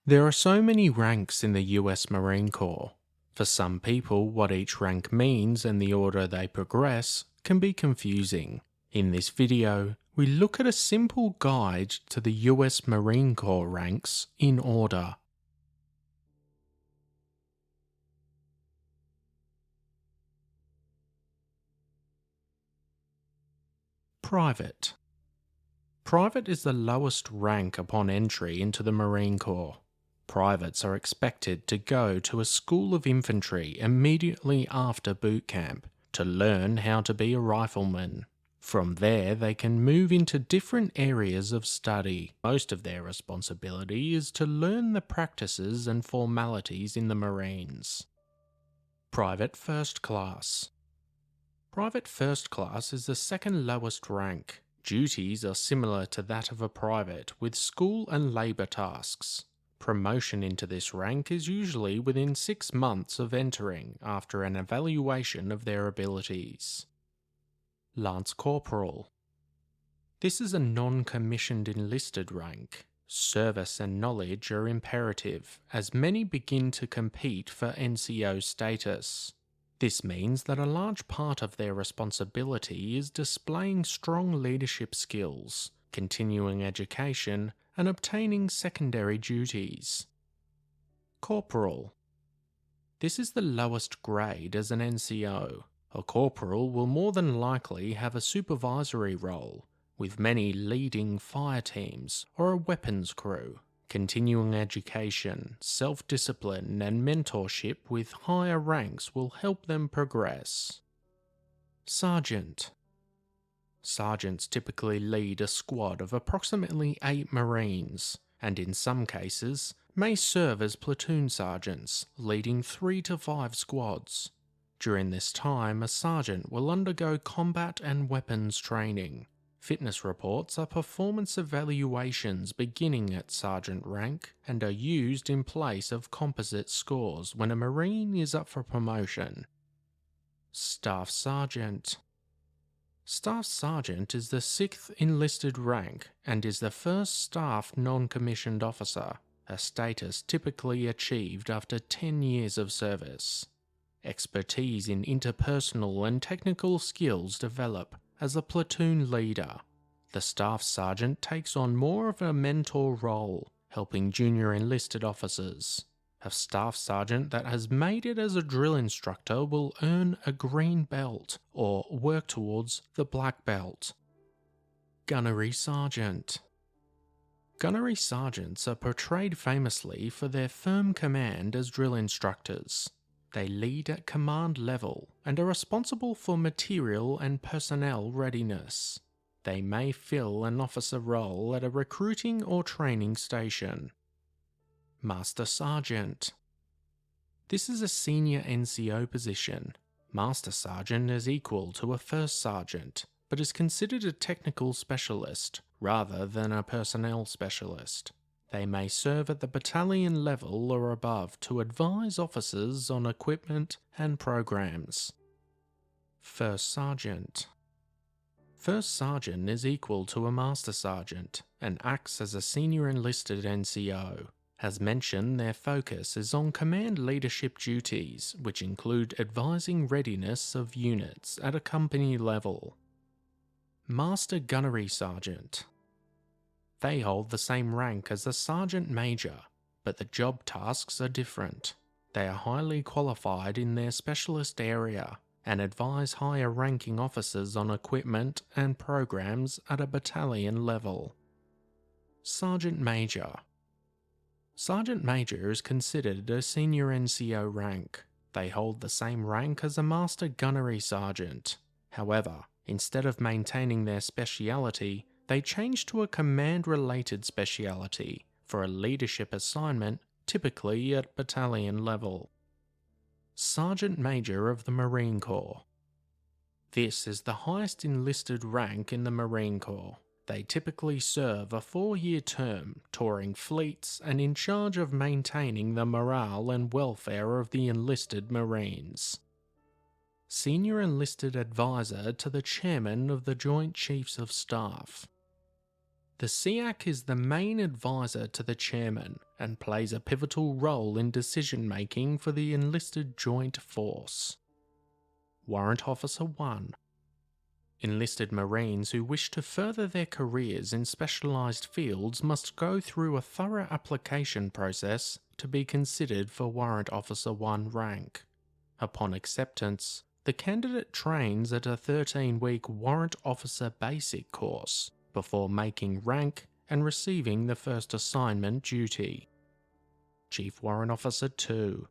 There are so many ranks in the US Marine Corps. For some people, what each rank means and the order they progress can be confusing. In this video, we look at a simple guide to the US Marine Corps ranks in order. Private. Private is the lowest rank upon entry into the Marine Corps. Privates are expected to go to a school of infantry immediately after boot camp to learn how to be a rifleman. From there, they can move into different areas of study. Most of their responsibility is to learn the practices and formalities in the Marines. Private First Class. Private First Class is the second lowest rank. Duties are similar to that of a private, with school and labour tasks. Promotion into this rank is usually within 6 months of entering after an evaluation of their abilities. Lance Corporal. This is a non-commissioned enlisted rank. Service and knowledge are imperative, as many begin to compete for NCO status. This means that a large part of their responsibility is displaying strong leadership skills, continuing education, and obtaining secondary duties. Corporal. This is the lowest grade as an NCO. A corporal will more than likely have a supervisory role, with many leading fire teams or a weapons crew. Continuing education, self-discipline and mentorship with higher ranks will help them progress. Sergeant. Sergeants typically lead a squad of approximately 8 Marines, and in some cases may serve as platoon sergeants, leading 3 to 5 squads. During this time, a sergeant will undergo combat and weapons training. Fitness reports are performance evaluations beginning at sergeant rank and are used in place of composite scores when a Marine is up for promotion. Staff Sergeant. Staff Sergeant is the 6th enlisted rank and is the first staff non-commissioned officer, a status typically achieved after 10 years of service. Expertise in interpersonal and technical skills develop as a platoon leader. The Staff Sergeant takes on more of a mentor role, helping junior enlisted officers. A Staff Sergeant that has made it as a drill instructor will earn a green belt or work towards the black belt. Gunnery Sergeant. Gunnery Sergeants are portrayed famously for their firm command as drill instructors. They lead at command level and are responsible for material and personnel readiness. They may fill an officer role at a recruiting or training station. Master Sergeant. This is a senior NCO position. Master Sergeant is equal to a First Sergeant, but is considered a technical specialist rather than a personnel specialist. They may serve at the battalion level or above to advise officers on equipment and programs. First Sergeant. First Sergeant is equal to a Master Sergeant and acts as a senior enlisted NCO. As mentioned, their focus is on command leadership duties, which include advising readiness of units at a company level. Master Gunnery Sergeant. They hold the same rank as a Sergeant Major, but the job tasks are different. They are highly qualified in their specialist area and advise higher ranking officers on equipment and programs at a battalion level. Sergeant Major. Sergeant Major is considered a senior NCO rank. They hold the same rank as a Master Gunnery Sergeant. However, instead of maintaining their speciality, they change to a command-related speciality for a leadership assignment, typically at battalion level. Sergeant Major of the Marine Corps. This is the highest enlisted rank in the Marine Corps. They typically serve a 4-year term, touring fleets and in charge of maintaining the morale and welfare of the enlisted Marines. Senior Enlisted Advisor to the Chairman of the Joint Chiefs of Staff. The SEAC is the main advisor to the chairman and plays a pivotal role in decision-making for the enlisted joint force. Warrant Officer 1. Enlisted Marines who wish to further their careers in specialised fields must go through a thorough application process to be considered for Warrant Officer 1 rank. Upon acceptance, the candidate trains at a 13-week Warrant Officer Basic course before making rank and receiving the first assignment duty. Chief Warrant Officer 2.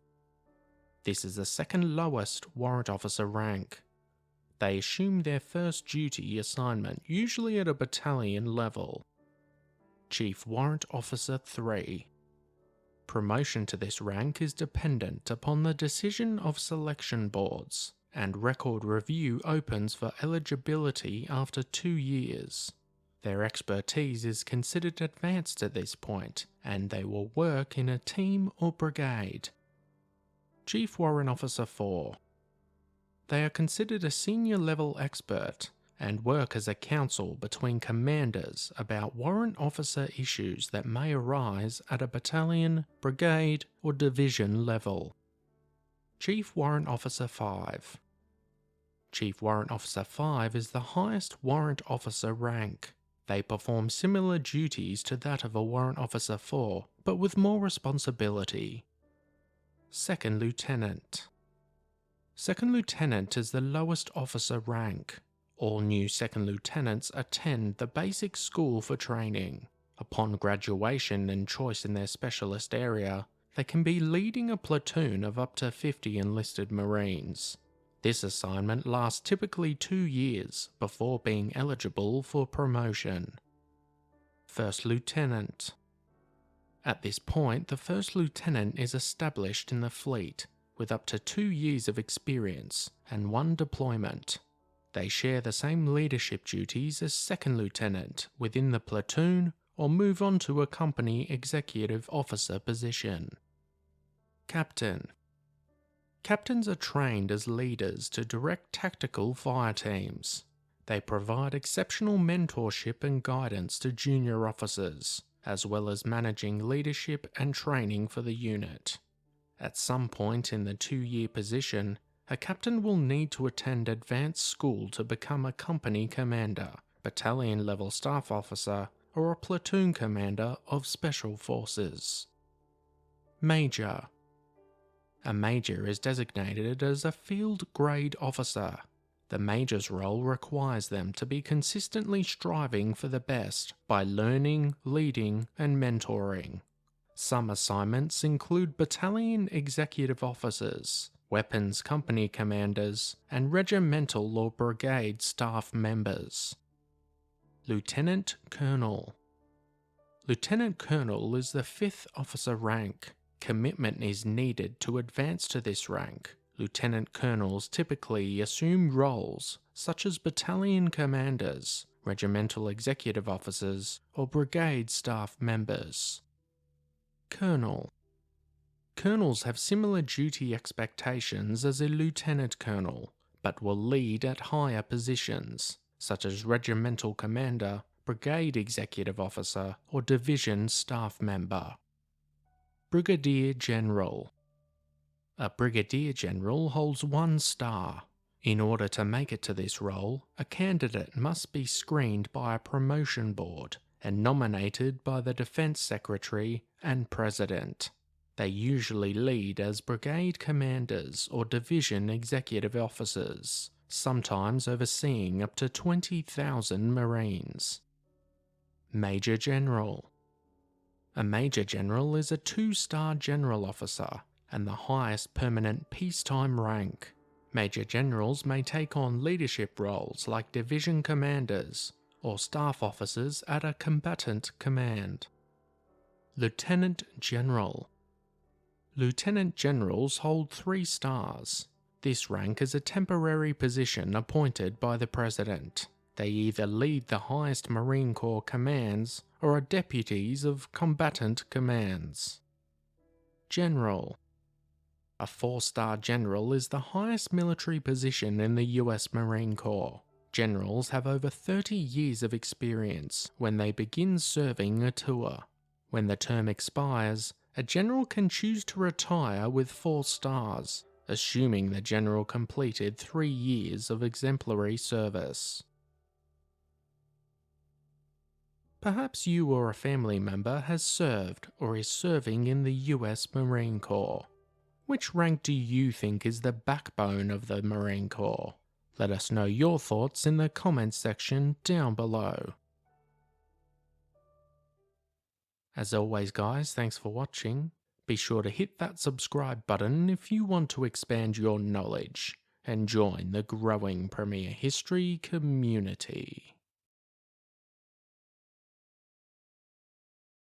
This is the second lowest Warrant Officer rank. They assume their first duty assignment usually at a battalion level. Chief Warrant Officer 3. Promotion to this rank is dependent upon the decision of selection boards, and record review opens for eligibility after 2 years. Their expertise is considered advanced at this point, and they will work in a team or brigade. Chief Warrant Officer 4. They are considered a senior level expert and work as a counsel between commanders about warrant officer issues that may arise at a battalion, brigade, or division level. Chief Warrant Officer 5. Chief Warrant Officer 5 is the highest warrant officer rank. They perform similar duties to that of a Warrant Officer 4, but with more responsibility. Second Lieutenant. Second Lieutenant is the lowest officer rank. All new second lieutenants attend the basic school for training. Upon graduation and choice in their specialist area, they can be leading a platoon of up to 50 enlisted Marines. This assignment lasts typically 2 years before being eligible for promotion. First Lieutenant. At this point, the First Lieutenant is established in the fleet with up to 2 years of experience and 1 deployment. They share the same leadership duties as Second Lieutenant within the platoon or move on to a company executive officer position. Captain. Captains are trained as leaders to direct tactical fire teams. They provide exceptional mentorship and guidance to junior officers, as well as managing leadership and training for the unit. At some point in the 2-year position, a captain will need to attend advanced school to become a company commander, battalion level staff officer, or a platoon commander of special forces. Major. A major is designated as a field grade officer. The major's role requires them to be consistently striving for the best by learning, leading, and mentoring. Some assignments include battalion executive officers, weapons company commanders, and regimental or brigade staff members. Lieutenant Colonel. Lieutenant Colonel is the 5th officer rank. Commitment is needed to advance to this rank. Lieutenant Colonels typically assume roles such as battalion commanders, regimental executive officers, or brigade staff members. Colonel. Colonels have similar duty expectations as a lieutenant colonel, but will lead at higher positions, such as regimental commander, brigade executive officer, or division staff member. Brigadier General. A Brigadier General holds 1 star. In order to make it to this role, a candidate must be screened by a promotion board and nominated by the Defence Secretary and President. They usually lead as brigade commanders or division executive officers, sometimes overseeing up to 20,000 Marines. Major General. A Major General is a 2-star general officer and the highest permanent peacetime rank. Major Generals may take on leadership roles like division commanders or staff officers at a combatant command. Lieutenant General. Lieutenant Generals hold 3 stars. This rank is a temporary position appointed by the President. They either lead the highest Marine Corps commands or are deputies of combatant commands. General. A 4-star general is the highest military position in the US Marine Corps. Generals have over 30 years of experience when they begin serving a tour. When the term expires, a general can choose to retire with 4 stars, assuming the general completed 3 years of exemplary service. Perhaps you or a family member has served or is serving in the US Marine Corps. Which rank do you think is the backbone of the Marine Corps? Let us know your thoughts in the comments section down below. As always guys, thanks for watching. Be sure to hit that subscribe button if you want to expand your knowledge and join the growing Premier History community.